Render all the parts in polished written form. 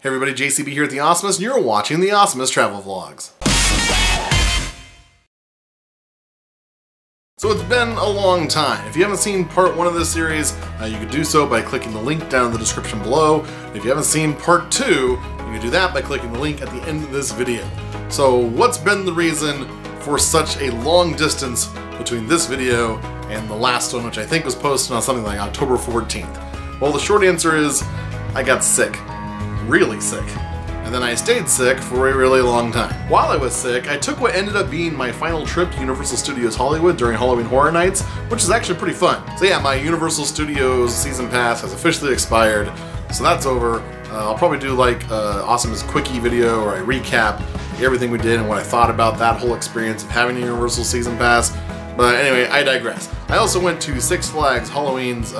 Hey everybody, JCB here at the Awesomist, and you're watching the Awesomist Travel Vlogs. So it's been a long time. If you haven't seen part 1 of this series, you can do so by clicking the link down in the description below. If you haven't seen part 2, you can do that by clicking the link at the end of this video. So what's been the reason for such a long distance between this video and the last one, which I think was posted on something like October 14th? Well, the short answer is I got sick. Really sick. And then I stayed sick for a really long time. While I was sick, I took what ended up being my final trip to Universal Studios Hollywood during Halloween Horror Nights, which is actually pretty fun. So yeah, my Universal Studios season pass has officially expired, so that's over. I'll probably do like Awesomist quickie video where I recap everything we did and what I thought about that whole experience of having a Universal season pass. But anyway, I digress. I also went to Six Flags Halloween's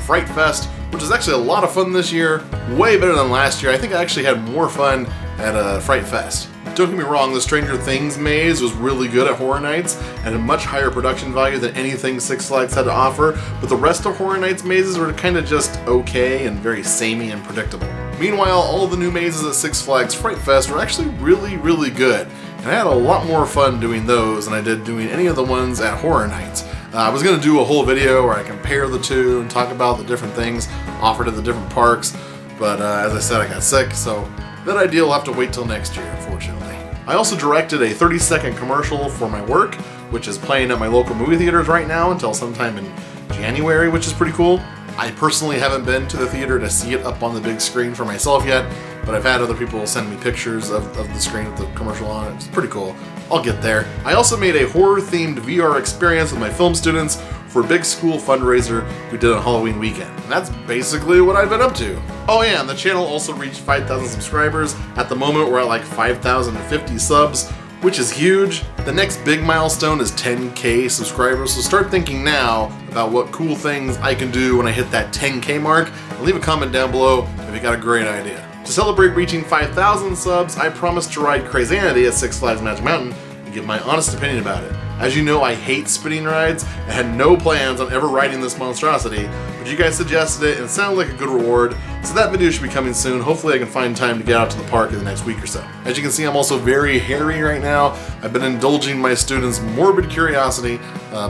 Fright Fest, which is actually a lot of fun this year. Way better than last year. I think I actually had more fun at Fright Fest. Don't get me wrong, the Stranger Things maze was really good at Horror Nights and had a much higher production value than anything Six Flags had to offer, but the rest of Horror Nights mazes were kind of just okay and very samey and predictable. Meanwhile, all of the new mazes at Six Flags Fright Fest were actually really good, and I had a lot more fun doing those than I did doing any of the ones at Horror Nights. I was going to do a whole video where I compare the two and talk about the different things offered at the different parks, but as I said, I got sick, so that idea will have to wait till next year, unfortunately. I also directed a 30-second commercial for my work, which is playing at my local movie theaters right now until sometime in January, which is pretty cool. I personally haven't been to the theater to see it up on the big screen for myself yet, but I've had other people send me pictures of the screen with the commercial on it. It's pretty cool. I'll get there. I also made a horror-themed VR experience with my film students for a big school fundraiser we did on Halloween weekend. And that's basically what I've been up to. Oh yeah, and the channel also reached 5,000 subscribers. At the moment, we're at like 5,050 subs, which is huge. The next big milestone is 10K subscribers, so start thinking now about what cool things I can do when I hit that 10K mark, and leave a comment down below if you got a great idea. To celebrate reaching 5,000 subs, I promised to ride Crazanity at Six Flags Magic Mountain and give my honest opinion about it. As you know, I hate spinning rides and had no plans on ever riding this monstrosity, but you guys suggested it and it sounded like a good reward, so that video should be coming soon. Hopefully I can find time to get out to the park in the next week or so. As you can see, I'm also very hairy right now. I've been indulging my students' morbid curiosity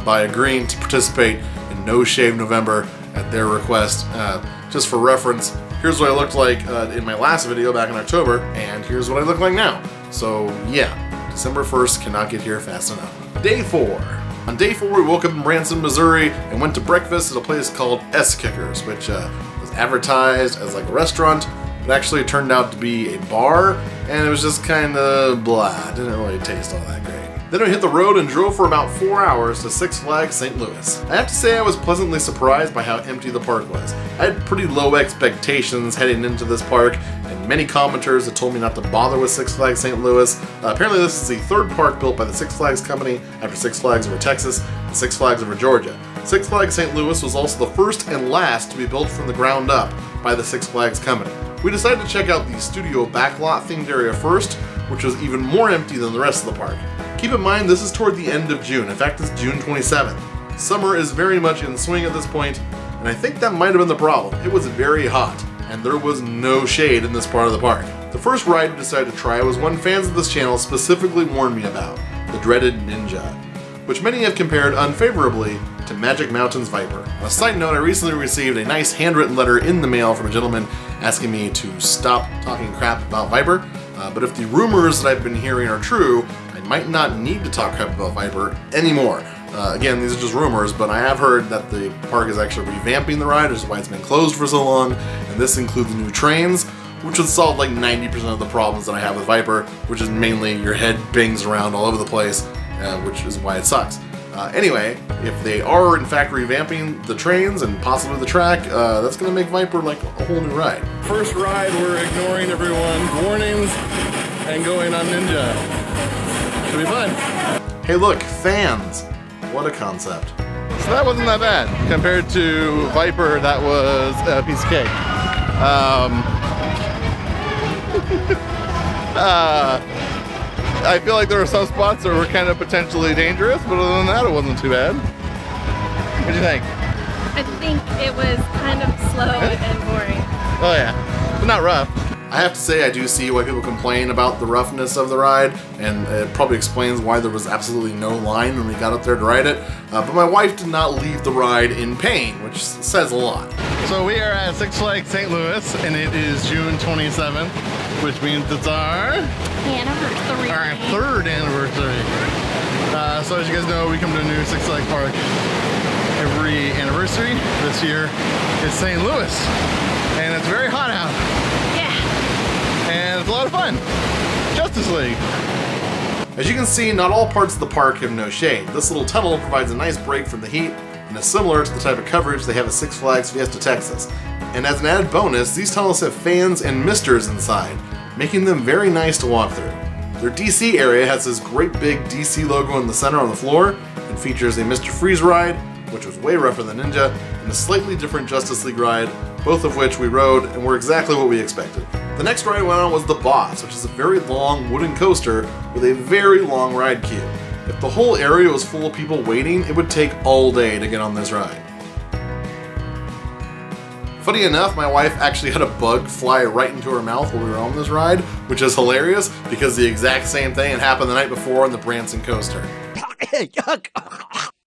by agreeing to participate in No Shave November at their request. Just for reference, here's what I looked like in my last video back in October, and here's what I look like now. So yeah, December 1st cannot get here fast enough. Day 4. On day 4, we woke up in Branson, Missouri, and went to breakfast at a place called S-Kickers, which was advertised as like a restaurant, but actually it turned out to be a bar, and it was just kind of blah. It didn't really taste all that great. Then we hit the road and drove for about 4 hours to Six Flags St. Louis. I have to say I was pleasantly surprised by how empty the park was. I had pretty low expectations heading into this park, and many commenters had told me not to bother with Six Flags St. Louis. Apparently this is the 3rd park built by the Six Flags Company after Six Flags over Texas and Six Flags over Georgia. Six Flags St. Louis was also the first and last to be built from the ground up by the Six Flags Company. We decided to check out the studio backlot themed area first, which was even more empty than the rest of the park. Keep in mind, this is toward the end of June. In fact, it's June 27th. Summer is very much in swing at this point, and I think that might have been the problem. It was very hot, and there was no shade in this part of the park. The first ride we decided to try was one fans of this channel specifically warned me about, the dreaded Ninja, which many have compared unfavorably to Magic Mountain's Viper. On a side note, I recently received a nice handwritten letter in the mail from a gentleman asking me to stop talking crap about Viper, but if the rumors that I've been hearing are true, I might not need to talk crap about Viper anymore. Again, these are just rumors, but I have heard that the park is actually revamping the ride, which is why it's been closed for so long, and this includes the new trains, which would solve like 90% of the problems that I have with Viper, which is mainly your head bangs around all over the place, which is why it sucks. Anyway, if they are in fact revamping the trains and possibly the track, that's going to make Viper like a whole new ride. First ride, we're ignoring everyone's warnings and going on Ninja. Should be fun. Hey look, fans! What a concept. So that wasn't that bad compared to Viper. That was a piece of cake. I feel like there were some spots that were kind of potentially dangerous, but other than that, it wasn't too bad. What do you think? I think it was kind of slow and boring. Oh yeah, but not rough. I have to say, I do see why people complain about the roughness of the ride, and it probably explains why there was absolutely no line when we got up there to ride it. But my wife did not leave the ride in pain, which says a lot. So we are at Six Flags St. Louis, and it is June 27th, which means it's our anniversary. Our third anniversary. So as you guys know, we come to a new Six Flags park every anniversary. This year is St. Louis, and it's very hot out. And it's a lot of fun. Justice League. As you can see, not all parts of the park have no shade. This little tunnel provides a nice break from the heat and is similar to the type of coverage they have at Six Flags Fiesta Texas. And as an added bonus, these tunnels have fans and misters inside, making them very nice to walk through. Their DC area has this great big DC logo in the center on the floor and features a Mr. Freeze ride, which was way rougher than Ninja, and a slightly different Justice League ride, both of which we rode and were exactly what we expected. The next ride we went on was the Boss, which is a very long wooden coaster with a very long ride queue. If the whole area was full of people waiting, it would take all day to get on this ride. Funny enough, my wife actually had a bug fly right into her mouth while we were on this ride, which is hilarious because the exact same thing had happened the night before on the Branson coaster.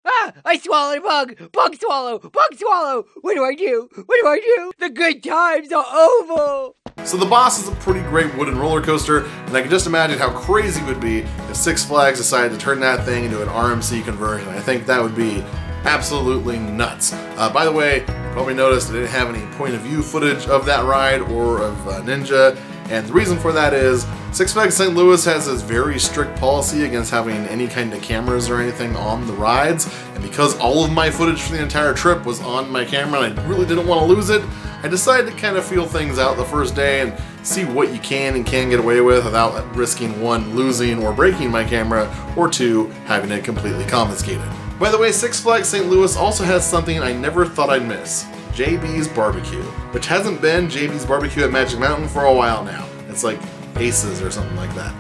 Ah, I swallowed a bug! Bug swallow! Bug swallow! What do I do? What do I do? The good times are over! So the Boss is a pretty great wooden roller coaster, and I can just imagine how crazy it would be if Six Flags decided to turn that thing into an RMC conversion. I think that would be absolutely nuts. By the way, you probably noticed I didn't have any point of view footage of that ride or of Ninja, and the reason for that is Six Flags St. Louis has this very strict policy against having any kind of cameras or anything on the rides, and because all of my footage for the entire trip was on my camera and I really didn't want to lose it, I decided to kind of feel things out the first day and see what you can and can't get away with without risking, one, losing or breaking my camera, or two, having it completely confiscated. By the way, Six Flags St. Louis also has something I never thought I'd miss. JB's Barbecue, which hasn't been JB's Barbecue at Magic Mountain for a while now. It's like Aces or something like that.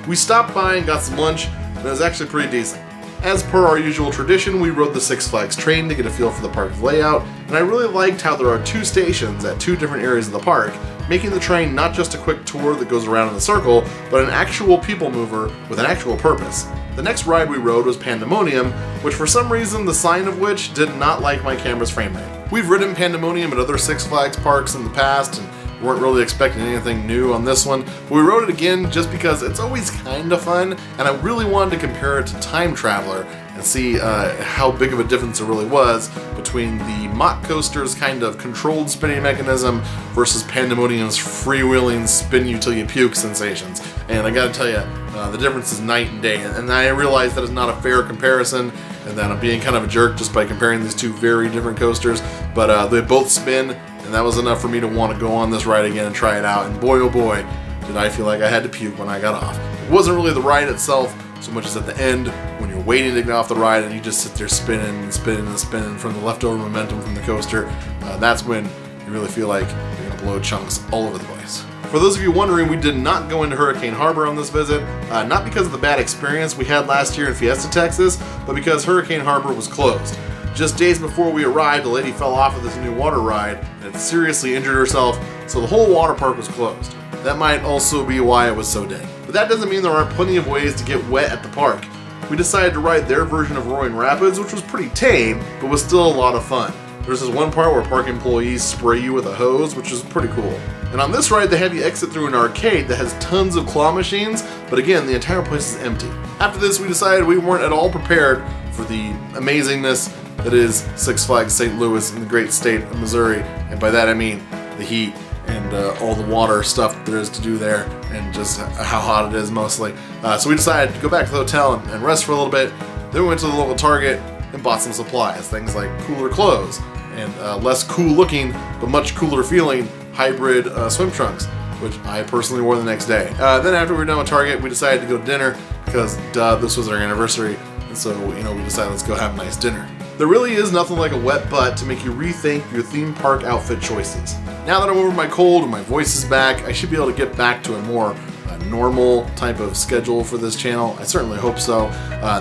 We stopped by and got some lunch, and it was actually pretty decent. As per our usual tradition, we rode the Six Flags train to get a feel for the park's layout, and I really liked how there are two stations at two different areas of the park, making the train not just a quick tour that goes around in a circle, but an actual people mover with an actual purpose. The next ride we rode was Pandemonium, which for some reason the sign of which did not like my camera's frame rate. We've ridden Pandemonium at other Six Flags parks in the past, and weren't really expecting anything new on this one, but we rode it again just because it's always kind of fun, and I really wanted to compare it to Time Traveler and see how big of a difference there really was between the Mach Coaster's kind of controlled spinning mechanism versus Pandemonium's freewheeling spin you till you puke sensations. And I gotta tell you, the difference is night and day, and I realize that is not a fair comparison, and that I'm being kind of a jerk just by comparing these two very different coasters, but they both spin, and that was enough for me to want to go on this ride again and try it out, and boy oh boy, did I feel like I had to puke when I got off. It wasn't really the ride itself so much as at the end when you're waiting to get off the ride and you just sit there spinning and spinning and spinning from the leftover momentum from the coaster. That's when you really feel like you're going to blow chunks all over the place. For those of you wondering, we did not go into Hurricane Harbor on this visit, not because of the bad experience we had last year in Fiesta, Texas, but because Hurricane Harbor was closed. Just days before we arrived, a lady fell off of this new water ride and seriously injured herself, so the whole water park was closed. That might also be why it was so dead. But that doesn't mean there aren't plenty of ways to get wet at the park. We decided to ride their version of Roaring Rapids, which was pretty tame, but was still a lot of fun. There's this one part where park employees spray you with a hose, which is pretty cool. And on this ride, they have you exit through an arcade that has tons of claw machines, but again, the entire place is empty. After this, we decided we weren't at all prepared for the amazingness that is Six Flags St. Louis in the great state of Missouri, and by that I mean the heat and all the water stuff there is to do there, and just how hot it is mostly. So we decided to go back to the hotel and rest for a little bit. Then we went to the local Target and bought some supplies, things like cooler clothes and less cool looking but much cooler feeling hybrid swim trunks, which I personally wore the next day. Then after we were done with Target, we decided to go to dinner because this was our anniversary, and so we decided let's go have a nice dinner. There really is nothing like a wet butt to make you rethink your theme park outfit choices. Now that I'm over my cold and my voice is back, I should be able to get back to a more normal type of schedule for this channel. I certainly hope so.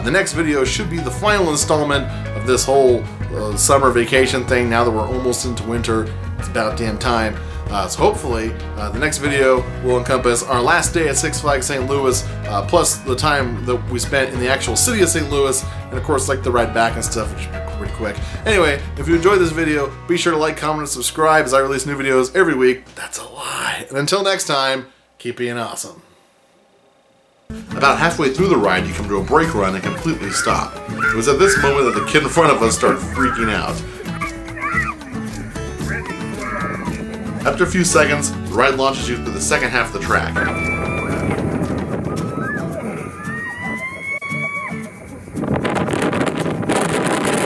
The next video should be the final installment of this whole summer vacation thing now that we're almost into winter. It's about damn time. So hopefully the next video will encompass our last day at Six Flags St. Louis, plus the time that we spent in the actual city of St. Louis, and of course like the ride back and stuff, which should be pretty quick. Anyway, if you enjoyed this video, be sure to like, comment, and subscribe as I release new videos every week. That's a lie. And until next time, keep being awesome. About halfway through the ride, you come to a brake run and completely stop. It was at this moment that the kid in front of us started freaking out. After a few seconds, the ride launches you through the second half of the track.